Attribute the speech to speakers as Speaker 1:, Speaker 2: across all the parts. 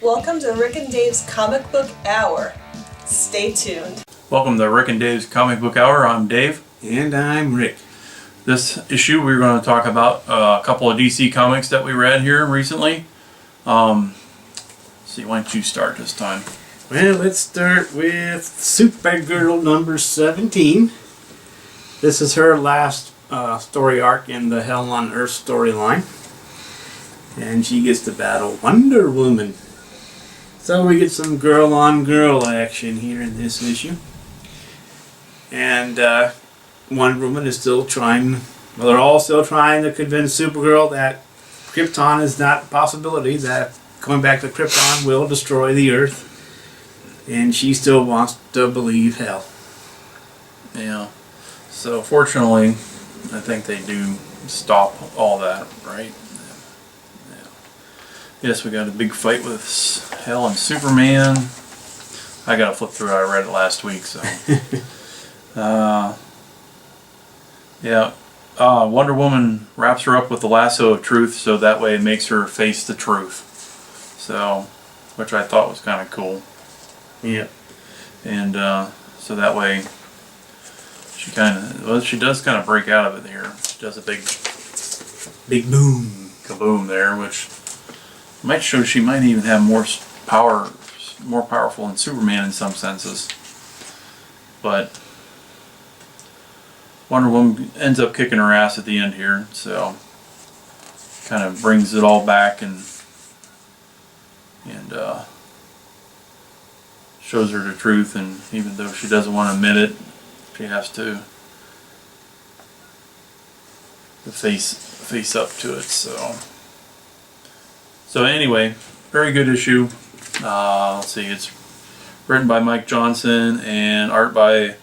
Speaker 1: Welcome to Rick and Dave's Comic Book Hour. Stay tuned.
Speaker 2: Welcome to Rick and Dave's Comic Book Hour. I'm Dave.
Speaker 3: And I'm Rick.
Speaker 2: This issue we're going to talk about a couple of DC comics that we read here recently. See, why don't you start this time?
Speaker 3: Well, let's start with Supergirl number 17. This is her last story arc in the Hell on Earth storyline. And she gets to battle Wonder Woman. So we get some girl-on-girl action here in this issue. And Wonder Woman is still trying, well, they're all still trying to convince Supergirl that Krypton is not a possibility, that going back to Krypton will destroy the Earth. And she still wants to believe hell.
Speaker 2: Yeah. So fortunately, I think they do stop all that, right? Yes, we got a big fight with Hell and Superman. I gotta flip through it. I read it last week, so. Yeah. Wonder Woman wraps her up with the lasso of truth, so that way it makes her face the truth. So, which I thought was kind of cool.
Speaker 3: Yeah.
Speaker 2: And so that way, she does kind of break out of it here. She does a big
Speaker 3: boom,
Speaker 2: kaboom there, which might show she might even have more powerful than Superman in some senses. But Wonder Woman ends up kicking her ass at the end here, so kind of brings it all back and shows her the truth. And even though she doesn't want to admit it, she has to face up to it. So anyway, very good issue. Let's see, it's written by Mike Johnson and art by,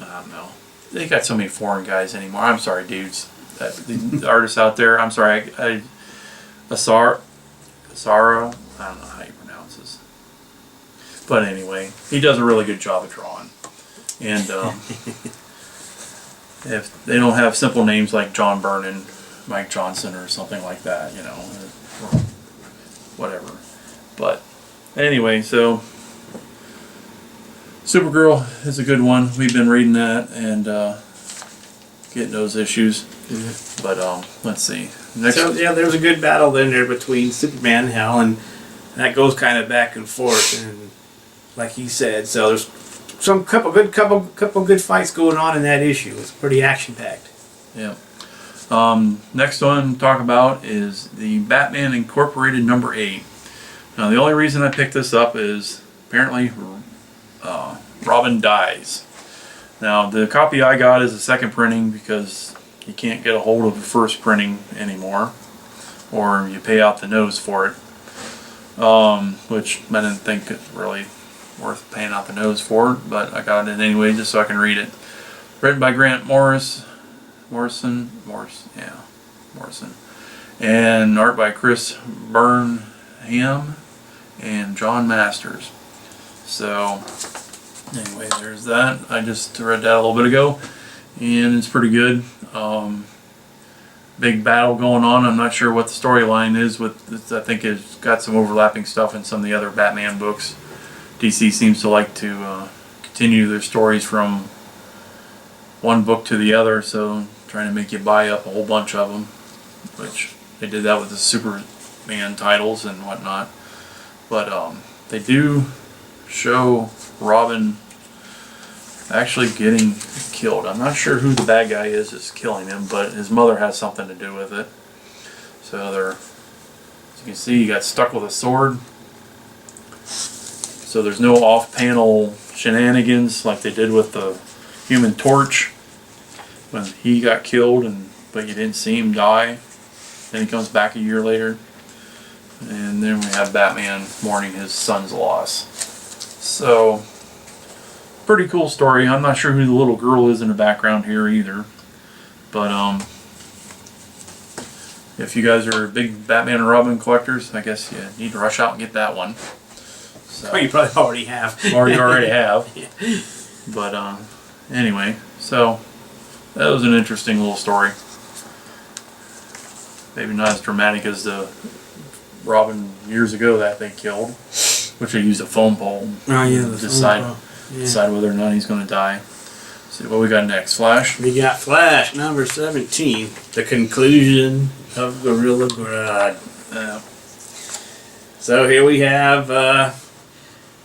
Speaker 2: I don't know, they got so many foreign guys anymore. I'm sorry, dudes, the artists out there. I'm sorry, Asaro, I don't know how you pronounce this, but anyway, he does a really good job of drawing. And if they don't have simple names like John Byrne and Mike Johnson or something like that, you know, or whatever. But anyway, so Supergirl is a good one. We've been reading that and getting those issues. Mm-hmm. But let's see.
Speaker 3: So yeah, there's a good battle in there between Superman and Hell, and that goes kind of back and forth. And like he said, so there's couple good fights going on in that issue. It's pretty action packed.
Speaker 2: Yeah. Next one to talk about is the Batman Incorporated number 8. Now the only reason I picked this up is apparently Robin dies. Now the copy I got is a second printing because you can't get a hold of the first printing anymore, or you pay out the nose for it, which I didn't think it really worth paying out the nose for, but I got it anyway just so I can read it. Written by Grant Morrison, and art by Chris Burnham and John Masters. So anyway, there's that. I just read that a little bit ago, and it's pretty good. Big battle going on. I'm not sure what the storyline is with this. I think it's got some overlapping stuff in some of the other Batman books. DC seems to like to continue their stories from one book to the other, so trying to make you buy up a whole bunch of them, which they did that with the Superman titles and whatnot. But they do show Robin actually getting killed. I'm not sure who the bad guy is killing him, but his mother has something to do with it. So as you can see, he got stuck with a sword. So there's no off-panel shenanigans like they did with the Human Torch when he got killed, but you didn't see him die. Then he comes back a year later, and then we have Batman mourning his son's loss. So pretty cool story. I'm not sure who the little girl is in the background here either, but if you guys are big Batman and Robin collectors, I guess you need to rush out and get that one. So,
Speaker 3: well, you probably already have.
Speaker 2: already have. Yeah. But anyway, so that was an interesting little story. Maybe not as dramatic as the Robin years ago that they killed, which they used a phone pole
Speaker 3: Oh yeah,
Speaker 2: to decide whether or not he's going to die. See what we got next. Flash.
Speaker 3: We got Flash number 17, the conclusion of Gorilla Grodd. So here we have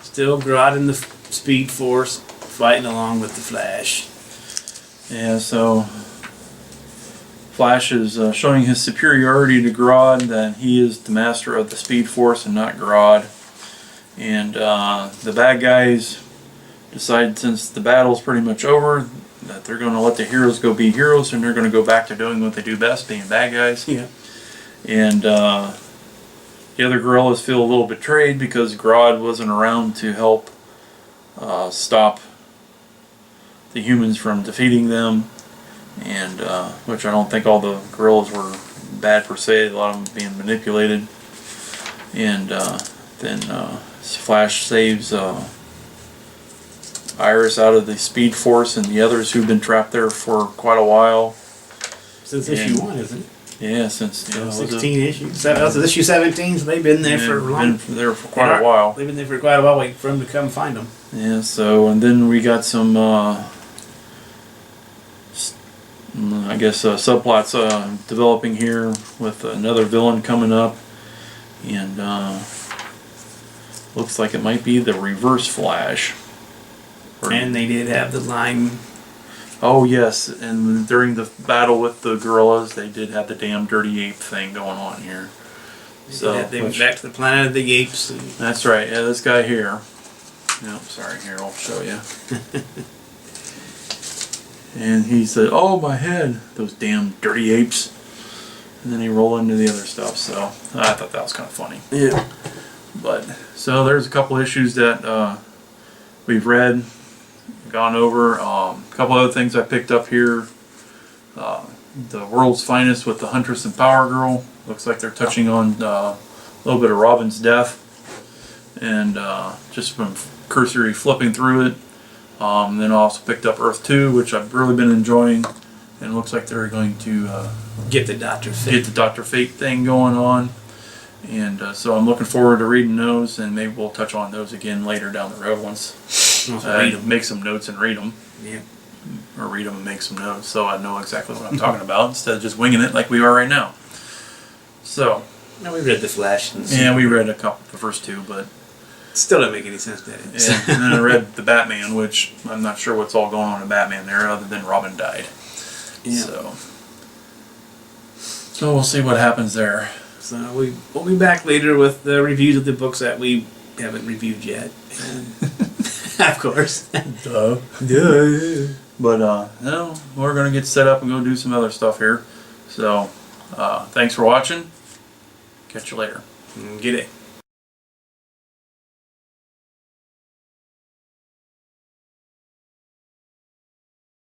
Speaker 3: still Grodd and the Speed Force fighting along with the Flash.
Speaker 2: Yeah, so Flash is showing his superiority to Grodd, that he is the master of the Speed Force and not Grodd. And the bad guys decide, since the battle's pretty much over, that they're going to let the heroes go be heroes, and they're going to go back to doing what they do best, being bad guys.
Speaker 3: Yeah.
Speaker 2: And the other gorillas feel a little betrayed because Grodd wasn't around to help stop the humans from defeating them, and which I don't think all the gorillas were bad per se. A lot of them being manipulated. And then Flash saves Iris out of the Speed Force and the others who've been trapped there for quite a while.
Speaker 3: Since issue 1, isn't it?
Speaker 2: Yeah, since
Speaker 3: 16 issues. That's issue 17, so they've been there for long.
Speaker 2: Been there for quite a while.
Speaker 3: They've been there for quite a while, waiting for them to come find them.
Speaker 2: Yeah. So, and then we got some, I guess, subplots developing here with another villain coming up, and looks like it might be the Reverse Flash.
Speaker 3: And they did have the line.
Speaker 2: Oh yes, and during the battle with the gorillas, they did have the damn dirty ape thing going on here. So
Speaker 3: They went back to the planet of the apes.
Speaker 2: That's right. Yeah, this guy here. Nope, sorry. Here, I'll show you. And he said, "Oh, my head! Those damn dirty apes!" And then he rolled into the other stuff. So I thought that was kind of funny.
Speaker 3: Yeah.
Speaker 2: But so there's a couple issues that we've read, gone over. A couple other things I picked up here. The World's Finest with the Huntress and Power Girl. Looks like they're touching on a little bit of Robin's death, and just from cursory flipping through it. Then I also picked up Earth 2, which I've really been enjoying, and it looks like they're going to
Speaker 3: get the Dr.
Speaker 2: Fate thing going on. And so I'm looking forward to reading those, and maybe we'll touch on those again later down the road once I make some notes and read them.
Speaker 3: Yeah.
Speaker 2: Or read them and make some notes so I know exactly what I'm talking about instead of just winging it like we are right now. So.
Speaker 3: No, we read The Flash.
Speaker 2: Yeah, we read the first two, but
Speaker 3: still don't make any sense, did it?
Speaker 2: Yeah, and then I read the Batman, which I'm not sure what's all going on in Batman there other than Robin died. Yeah. So we'll see what happens there.
Speaker 3: So we'll be back later with the reviews of the books that we haven't reviewed yet. Of course.
Speaker 2: Duh. But no, we're going to get set up and go do some other stuff here. So thanks for watching. Catch you later.
Speaker 3: Get it.